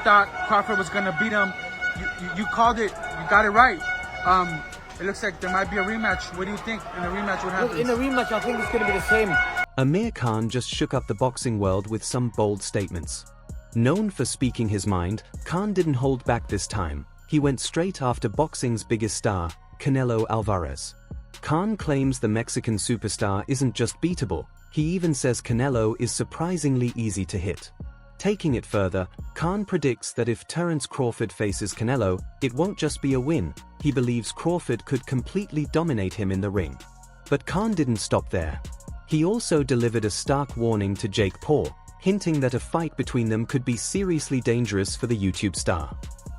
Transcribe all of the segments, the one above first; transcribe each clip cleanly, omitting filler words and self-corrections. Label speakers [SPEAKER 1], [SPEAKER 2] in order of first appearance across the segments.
[SPEAKER 1] thought Crawford was going to beat him. You called it. You got it right. It looks like there might be a rematch. What do you think in the rematch? What happens?
[SPEAKER 2] In the rematch, I think it's going to be the same.
[SPEAKER 3] Amir Khan just shook up the boxing world with some bold statements. Known for speaking his mind, Khan didn't hold back this time. He went straight after boxing's biggest star, Canelo Alvarez. Khan claims the Mexican superstar isn't just beatable, he even says Canelo is surprisingly easy to hit. Taking it further, Khan predicts that if Terence Crawford faces Canelo, it won't just be a win. He believes Crawford could completely dominate him in the ring. But Khan didn't stop there. He also delivered a stark warning to Jake Paul, hinting that a fight between them could be seriously dangerous for the YouTube star.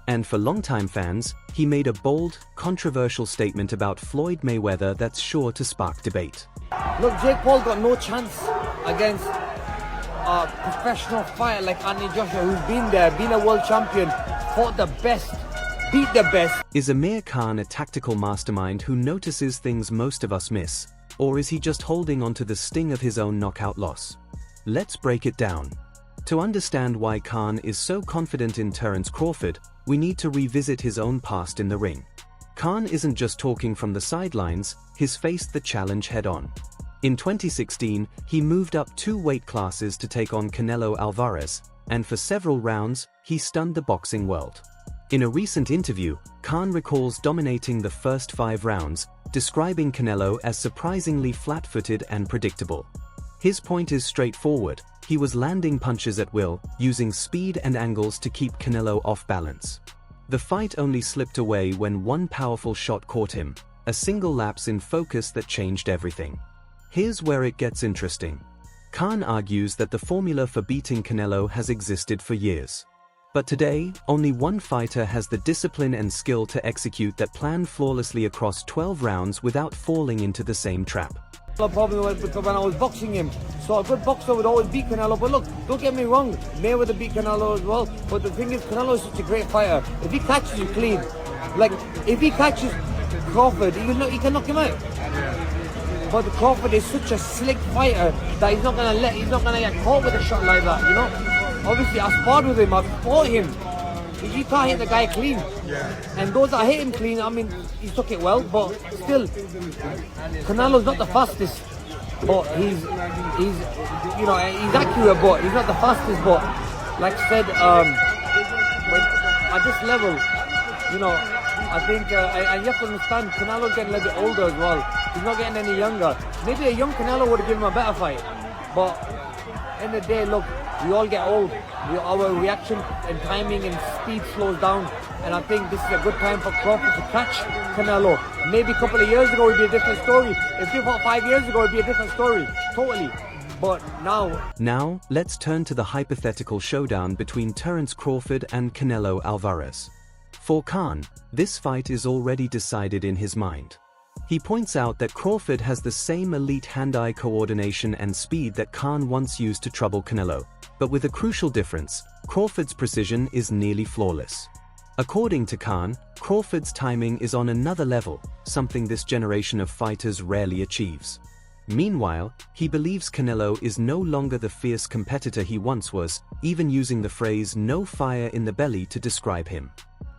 [SPEAKER 3] And for longtime fans, he made a bold, controversial statement about Floyd Mayweather that's sure to spark debate.
[SPEAKER 2] Look, Jake Paul got no chance against a professional fighter like Anthony Joshua, who's been there, been a world champion, fought the best, beat the best.
[SPEAKER 3] Is Amir Khan a tactical mastermind who notices things most of us miss? Or is he just holding onto the sting of his own knockout loss? Let's break it down. To understand why Khan is so confident in Terence Crawford, we need to revisit his own past in the ring. Khan isn't just talking from the sidelines, he's faced the challenge head-on. In 2016, he moved up 2 weight classes to take on Canelo Alvarez, and for several rounds, he stunned the boxing world. In a recent interview, Khan recalls dominating the first 5 rounds, describing Canelo as surprisingly flat-footed and predictable. His point is straightforward. He was landing punches at will, using speed and angles to keep Canelo off balance. The fight only slipped away when one powerful shot caught him, a single lapse in focus that changed everything. Here's where it gets interesting. Khan argues that the formula for beating Canelo has existed for years. But today, only one fighter has the discipline and skill to execute that plan flawlessly across 12 rounds without falling into the same trap.
[SPEAKER 2] The problem was because when I was boxing him, so a good boxer would always beat Canelo. But look, don't get me wrong, Mayweather beat Canelo as well. But the thing is, Canelo is such a great fighter. If he catches you clean, like if he catches Crawford, he can knock him out. But Crawford is such a slick fighter that he's not gonna get caught with a shot like that, you know. Obviously, I sparred with him, I fought him. You can't hit the guy clean. And those that hit him clean, I mean, he took it well, but still, Canelo's not the fastest. But he's accurate, but he's not the fastest. But like I said, at this level, you know, I think, and you have to understand, Canelo's getting a little bit older as well. He's not getting any younger. Maybe a young Canelo would have given him a better fight. But in the day, look, we all get old. Our reaction and timing and speed slows down. And I think this is a good time for Crawford to catch Canelo. Maybe a couple of years ago it would be a different story. If you fought 5 years ago, it would be a different story. Totally. But now...
[SPEAKER 3] Now, let's turn to the hypothetical showdown between Terence Crawford and Canelo Alvarez. For Khan, this fight is already decided in his mind. He points out that Crawford has the same elite hand-eye coordination and speed that Khan once used to trouble Canelo, but with a crucial difference: Crawford's precision is nearly flawless. According to Khan, Crawford's timing is on another level, something this generation of fighters rarely achieves. Meanwhile, he believes Canelo is no longer the fierce competitor he once was, even using the phrase "no fire in the belly" to describe him.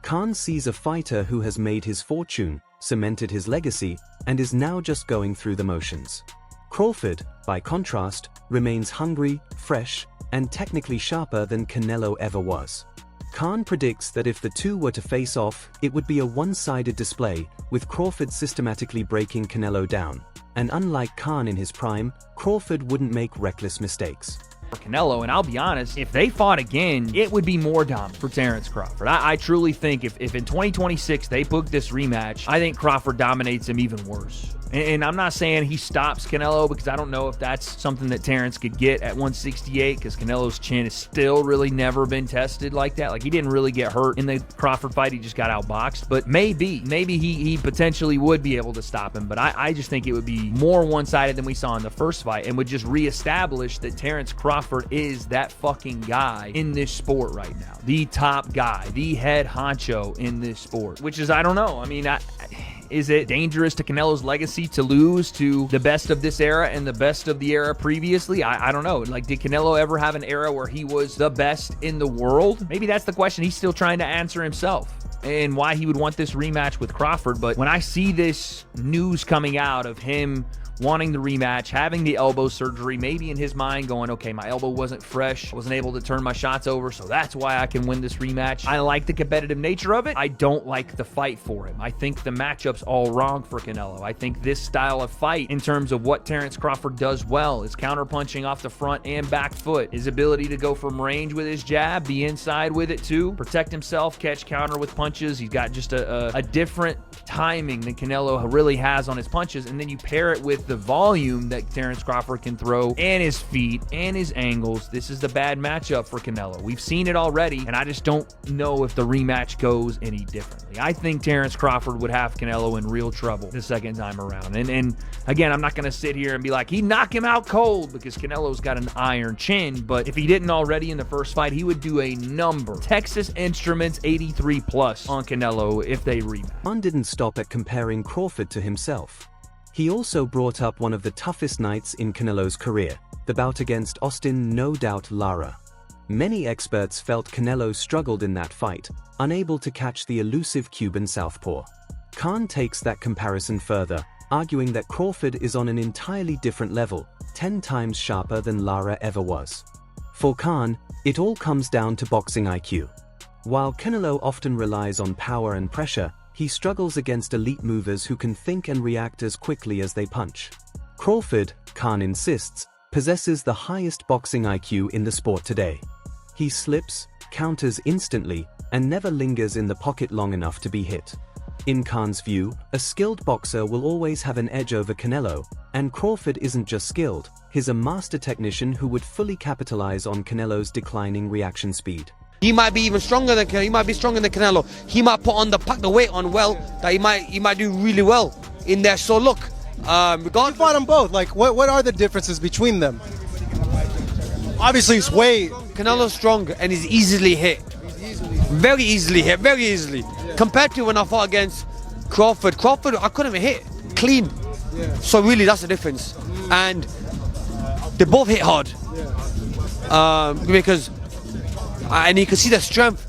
[SPEAKER 3] Khan sees a fighter who has made his fortune, cemented his legacy, and is now just going through the motions. Crawford, by contrast, remains hungry, fresh, and technically sharper than Canelo ever was. Khan predicts that if the two were to face off, it would be a one-sided display, with Crawford systematically breaking Canelo down. And unlike Khan in his prime, Crawford wouldn't make reckless mistakes.
[SPEAKER 4] For Canelo, and I'll be honest, if they fought again, it would be more dominant for Terence Crawford. I truly think if in 2026 they book this rematch, I think Crawford dominates him even worse. And I'm not saying he stops Canelo, because I don't know if that's something that Terence could get at 168, because Canelo's chin has still really never been tested like that. Like, he didn't really get hurt in the Crawford fight, he just got outboxed. But maybe he potentially would be able to stop him. But I just think it would be more one-sided than we saw in the first fight, and would just reestablish that Terence Crawford is that fucking guy in this sport right now. The top guy, the head honcho in this sport. Which is, I don't know. I mean, Is it dangerous to Canelo's legacy to lose to the best of this era and the best of the era previously? I don't know. Like, did Canelo ever have an era where he was the best in the world? Maybe that's the question he's still trying to answer himself, and why he would want this rematch with Crawford. But when I see this news coming out of him wanting the rematch, having the elbow surgery, maybe in his mind going, okay, my elbow wasn't fresh, I wasn't able to turn my shots over, so that's why I can win this rematch. I like the competitive nature of it. I don't like the fight for him. I think the matchup's all wrong for Canelo. I think this style of fight, in terms of what Terence Crawford does well, is counterpunching off the front and back foot, his ability to go from range with his jab, be inside with it too, protect himself, catch counter with punches. He's got just a different timing than Canelo really has on his punches, and then you pair it with the volume that Terence Crawford can throw, and his feet, and his angles. This is the bad matchup for Canelo. We've seen it already, and I just don't know if the rematch goes any differently. I think Terence Crawford would have Canelo in real trouble the second time around. And again, I'm not going to sit here and be like, he'd knock him out cold, because Canelo's got an iron chin, but if he didn't already in the first fight, he would do a number. Texas Instruments 83 plus on Canelo if they rematch.
[SPEAKER 3] Khan didn't stop at comparing Crawford to himself. He also brought up one of the toughest nights in Canelo's career, the bout against Austin "No Doubt" Lara. Many experts felt Canelo struggled in that fight, unable to catch the elusive Cuban southpaw. Khan takes that comparison further, arguing that Crawford is on an entirely different level, 10 times sharper than Lara ever was. For Khan, it all comes down to boxing IQ. While Canelo often relies on power and pressure, he struggles against elite movers who can think and react as quickly as they punch. Crawford, Khan insists, possesses the highest boxing IQ in the sport today. He slips, counters instantly, and never lingers in the pocket long enough to be hit. In Khan's view, a skilled boxer will always have an edge over Canelo, and Crawford isn't just skilled, he's a master technician who would fully capitalize on Canelo's declining reaction speed.
[SPEAKER 2] He might be even stronger than Canelo. He might be stronger than Canelo. He might pack the weight on well, that he might do really well in there. So look,
[SPEAKER 5] You fought them both. Like, what are the differences between them? Obviously, it's way.
[SPEAKER 2] Canelo's strong and he's easily hit. Very easily hit, very easily. Yeah. Compared to when I fought against Crawford, I couldn't even hit clean. Yeah. So really, that's the difference. And they both hit hard. Yeah. Because. And you can see the strength.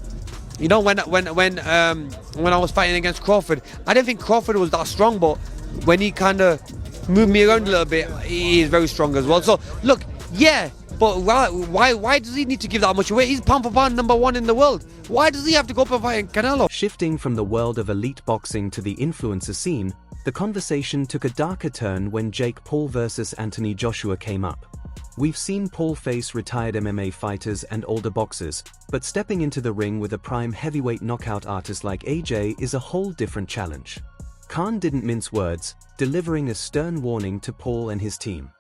[SPEAKER 2] You know, when I was fighting against Crawford, I didn't think Crawford was that strong, but when he kind of moved me around a little bit, he is very strong as well. So look, yeah, but why does he need to give that much away? He's pound for pound #1 in the world. Why does he have to go up and fight Canelo?
[SPEAKER 3] Shifting from the world of elite boxing to the influencer scene, the conversation took a darker turn when Jake Paul versus Anthony Joshua came up. We've seen Paul face retired MMA fighters and older boxers, but stepping into the ring with a prime heavyweight knockout artist like AJ is a whole different challenge. Khan didn't mince words, delivering a stern warning to Paul and his team.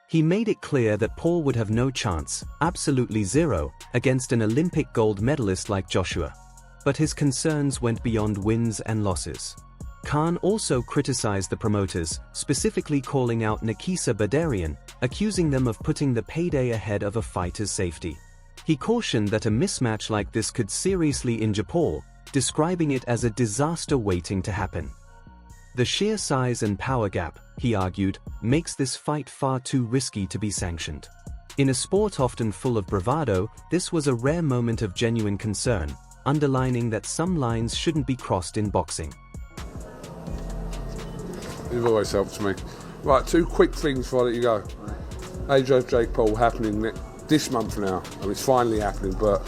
[SPEAKER 3] He made it clear that Paul would have no chance, absolutely zero, against an Olympic gold medalist like Joshua. But his concerns went beyond wins and losses. Khan also criticized the promoters, specifically calling out Nakisa Badarian, accusing them of putting the payday ahead of a fighter's safety. He cautioned that a mismatch like this could seriously injure Paul, describing it as a disaster waiting to happen. The sheer size and power gap, he argued, makes this fight far too risky to be sanctioned. In a sport often full of bravado, this was a rare moment of genuine concern, underlining that some lines shouldn't be crossed in boxing.
[SPEAKER 6] You've always helped me. Right, 2 quick things before I let you go. AJ Jake Paul happening this month now. I mean, it's finally happening, but...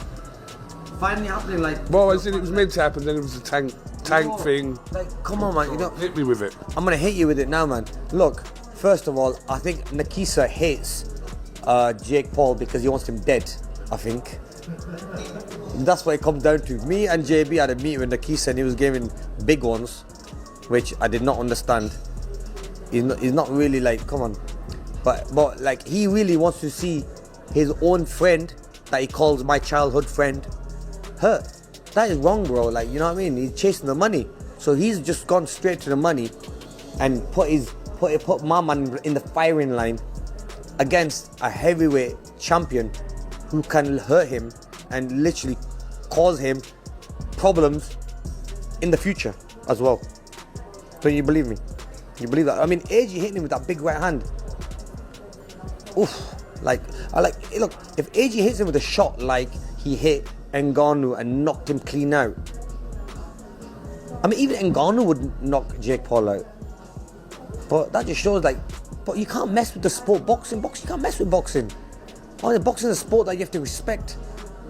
[SPEAKER 2] Finally happening, like...
[SPEAKER 6] Well, it was meant to happen, then it was a tank thing.
[SPEAKER 2] Like, come on, man. You know,
[SPEAKER 6] hit me with it.
[SPEAKER 2] I'm going to hit you with it now, man. Look, first of all, I think Nakisa hates Jake Paul because he wants him dead, I think. That's what it comes down to. Me and JB had a meeting with Nakisa and he was giving big ones, which I did not understand. He's not really like, come on. But like, he really wants to see his own friend that he calls my childhood friend hurt. That is wrong, bro. Like, you know what I mean? He's chasing the money. So he's just gone straight to the money and put my man in the firing line against a heavyweight champion who can hurt him and literally cause him problems in the future as well. Don't you believe me? You believe that? I mean, AJ hitting him with that big right hand. Oof. Look, if AJ hits him with a shot like he hit Ngannou and knocked him clean out. I mean, even Ngannou would knock Jake Paul out. But that just shows, like, but you can't mess with the sport. Boxing, you can't mess with boxing. Oh, boxing is a sport that you have to respect.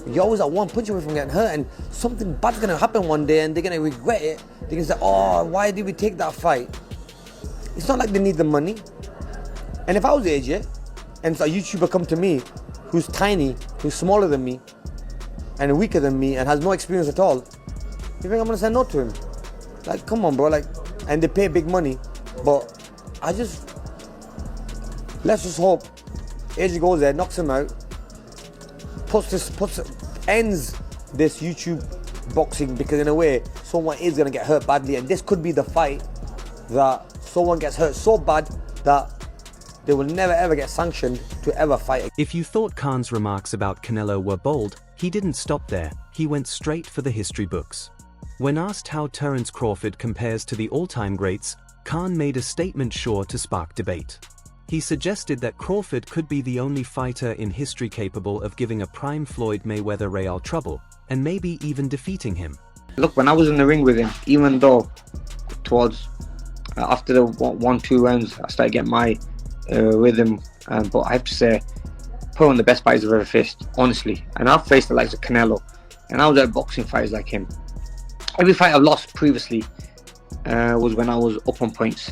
[SPEAKER 2] You're always at one punch away from getting hurt, and something bad's going to happen one day, and they're going to regret it. They're going to say, oh, why did we take that fight? It's not like they need the money. And if I was AJ, and a YouTuber come to me, who's tiny, who's smaller than me, and weaker than me, and has no experience at all, you think I'm going to say no to him? Like, come on, bro. Like, and they pay big money, but let's just hope AJ goes there, knocks him out, ends this YouTube boxing, because in a way, someone is going to get hurt badly, and this could be the fight that someone gets hurt so bad that they will never ever get sanctioned to ever fight.
[SPEAKER 3] If you thought Khan's remarks about Canelo were bold, he didn't stop there. He went straight for the history books. When asked how Terence Crawford compares to the all-time greats, Khan made a statement sure to spark debate. He suggested that Crawford could be the only fighter in history capable of giving a prime Floyd Mayweather Real trouble, and maybe even defeating him.
[SPEAKER 7] Look, when I was in the ring with him, even though towards after the 1-2 rounds, I started getting my rhythm, but I have to say, probably one of the best fighters I've ever faced, honestly. And I've faced the likes of Canelo, and I was at boxing fighters like him. Every fight I've lost previously was when I was up on points,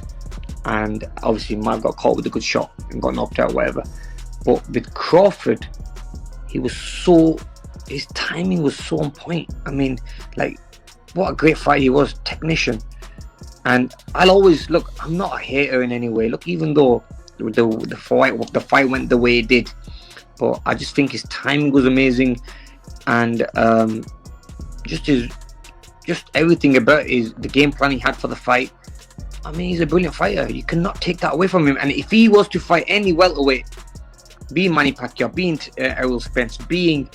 [SPEAKER 7] and obviously might have got caught with a good shot and got knocked out or whatever. But with Crawford, his timing was so on point. I mean, like, what a great fight he was, technician. And I'll always, look, I'm not a hater in any way. Look, even though the fight went the way it did, but I just think his timing was amazing, and just everything about the game plan he had for the fight. I mean, he's a brilliant fighter. You cannot take that away from him. And if he was to fight any welterweight, being Manny Pacquiao, being Errol Spence, being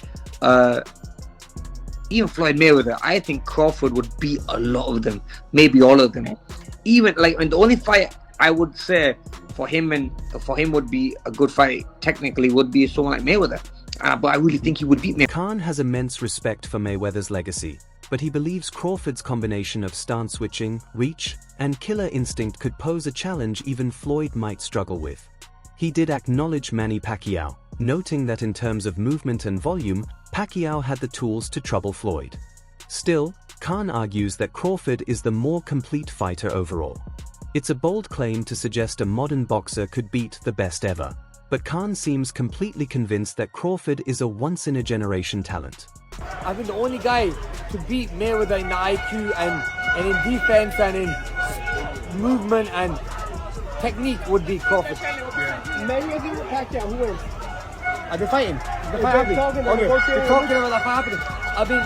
[SPEAKER 7] even Floyd Mayweather, I think Crawford would beat a lot of them, maybe all of them. Even and the only fight I would say for him would be a good fight technically would be someone like Mayweather. But I really think he would beat Mayweather.
[SPEAKER 3] Khan has immense respect for Mayweather's legacy, but he believes Crawford's combination of stance switching, reach, and killer instinct could pose a challenge even Floyd might struggle with. He did acknowledge Manny Pacquiao, noting that in terms of movement and volume, Pacquiao had the tools to trouble Floyd. Still, Khan argues that Crawford is the more complete fighter overall. It's a bold claim to suggest a modern boxer could beat the best ever, but Khan seems completely convinced that Crawford is a once-in-a-generation talent.
[SPEAKER 2] I've been the only guy to beat Mayweather in the IQ and in defense and in movement and technique would be Crawford.
[SPEAKER 8] Mayweather and Pacquiao, who wins?
[SPEAKER 2] Are they fighting?
[SPEAKER 8] They're talking about
[SPEAKER 2] that fight happening. I mean,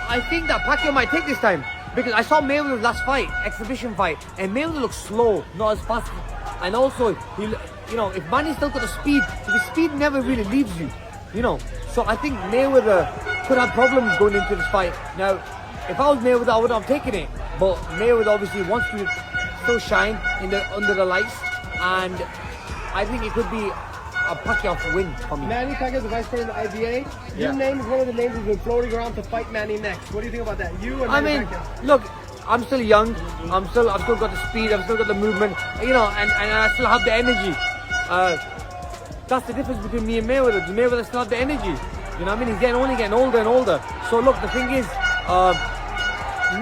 [SPEAKER 2] I think that Pacquiao might take this time, because I saw Mayweather's last fight, exhibition fight, and Mayweather looks slow, not as fast. And also, if Manny's still got the speed, the speed never really leaves you, So I think Mayweather could have problems going into this fight. Now, if I was Mayweather, I would have taken it. But Mayweather obviously wants to still shine under the lights, and I think it could be a Pacquiao win for me.
[SPEAKER 8] Manny Pacquiao is the vice president of the IBA. Your name is one of the names that's been floating around to fight Manny next. What do you think about that? Manny Pacquiao.
[SPEAKER 2] Look, I'm still young. I've still got the speed. I've still got the movement. And I still have the energy. That's the difference between me and Mayweather. Mayweather still have the energy. You know what I mean? He's only getting older and older. So look, the thing is,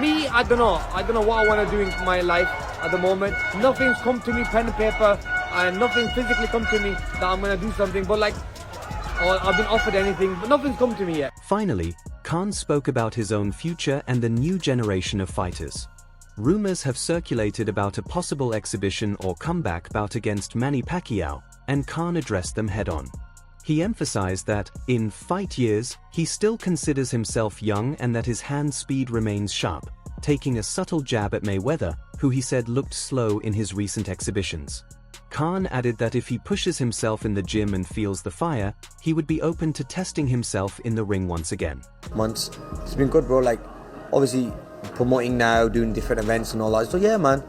[SPEAKER 2] me, I don't know. I don't know what I want to do in my life at the moment. Nothing's come to me, pen and paper, and nothing physically come to me that I'm going to do something. But I've been offered anything, but nothing's come to me yet.
[SPEAKER 3] Finally, Khan spoke about his own future and the new generation of fighters. Rumors have circulated about a possible exhibition or comeback bout against Manny Pacquiao, and Khan addressed them head-on. He emphasized that, in fight years, he still considers himself young and that his hand speed remains sharp, taking a subtle jab at Mayweather, who he said looked slow in his recent exhibitions. Khan added that if he pushes himself in the gym and feels the fire, he would be open to testing himself in the ring once again.
[SPEAKER 2] Months. It's been good, bro. Obviously, promoting now, doing different events and all that. So yeah, man,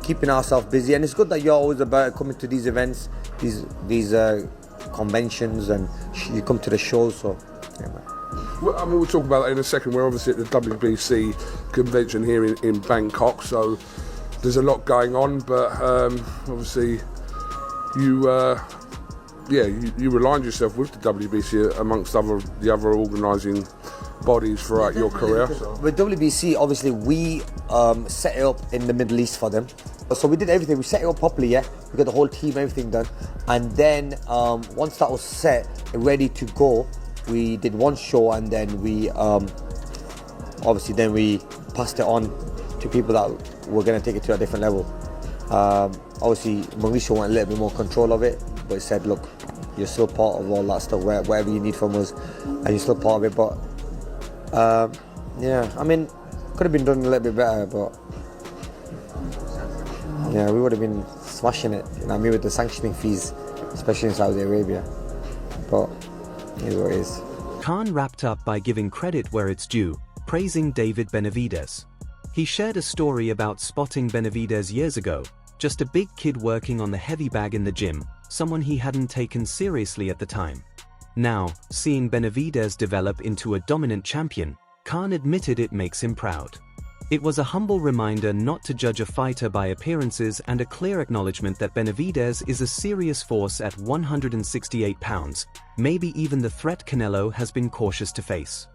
[SPEAKER 2] keeping ourselves busy, and it's good that you're always about coming to these events, these conventions, and you come to the shows. So, yeah, man.
[SPEAKER 6] Well, I mean, we'll talk about that in a second. We're obviously at the WBC convention here in Bangkok, so there's a lot going on. But obviously, you aligned yourself with the WBC amongst the other organising bodies throughout your career. So.
[SPEAKER 2] With WBC, obviously, we set it up in the Middle East for them. So we did everything. We set it up properly, yeah. We got the whole team, everything done. And then once that was set and ready to go, we did one show, and then we we passed it on to people that were going to take it to a different level. Obviously, Mauricio wanted a little bit more control of it, but he said, look, you're still part of all that stuff, whatever you need from us, and you're still part of it. But I mean, could have been done a little bit better, but yeah, we would have been smashing it, you know what I mean, with the sanctioning fees, especially in Saudi Arabia. But it is what it is.
[SPEAKER 3] Khan wrapped up by giving credit where it's due, praising David Benavidez. He shared a story about spotting Benavidez years ago, just a big kid working on the heavy bag in the gym, someone he hadn't taken seriously at the time. Now, seeing Benavidez develop into a dominant champion, Khan admitted it makes him proud. It was a humble reminder not to judge a fighter by appearances and a clear acknowledgement that Benavidez is a serious force at 168 pounds, maybe even the threat Canelo has been cautious to face.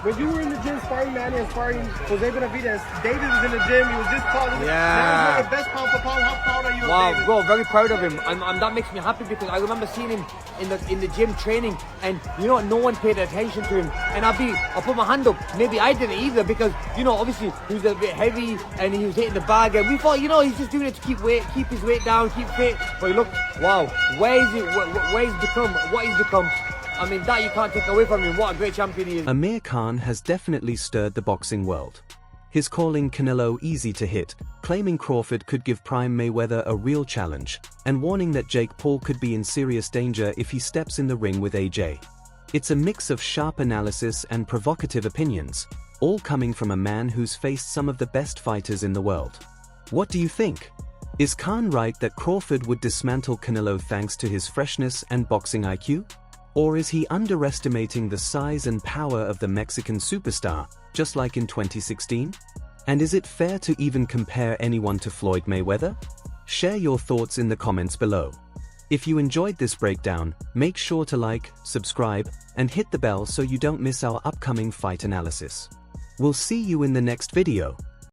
[SPEAKER 8] When you were in the gym sparring Manny and sparring Jose Benavidez, David was in the gym, he was this positive.
[SPEAKER 2] Yeah.
[SPEAKER 8] Now he's one of the best pound for pound. How proud are you
[SPEAKER 2] Wow,
[SPEAKER 8] of David?
[SPEAKER 2] bro, very proud of him. And that makes me happy because I remember seeing him in the gym training, and you know, no one paid attention to him. And I'll put my hand up, maybe I didn't either, because you know, obviously he was a bit heavy and he was hitting the bag, and we thought, you know, he's just doing it to keep his weight down, keep fit. But look, wow, where he's become, what he's become. I mean, that you can't take away from him. What a great champion he is.
[SPEAKER 3] Amir Khan has definitely stirred the boxing world. His calling Canelo easy to hit, claiming Crawford could give Prime Mayweather a real challenge, and warning that Jake Paul could be in serious danger if he steps in the ring with AJ. It's a mix of sharp analysis and provocative opinions, all coming from a man who's faced some of the best fighters in the world. What do you think? Is Khan right that Crawford would dismantle Canelo thanks to his freshness and boxing IQ? Or is he underestimating the size and power of the Mexican superstar, just like in 2016? And is it fair to even compare anyone to Floyd Mayweather? Share your thoughts in the comments below. If you enjoyed this breakdown, make sure to like, subscribe, and hit the bell so you don't miss our upcoming fight analysis. We'll see you in the next video.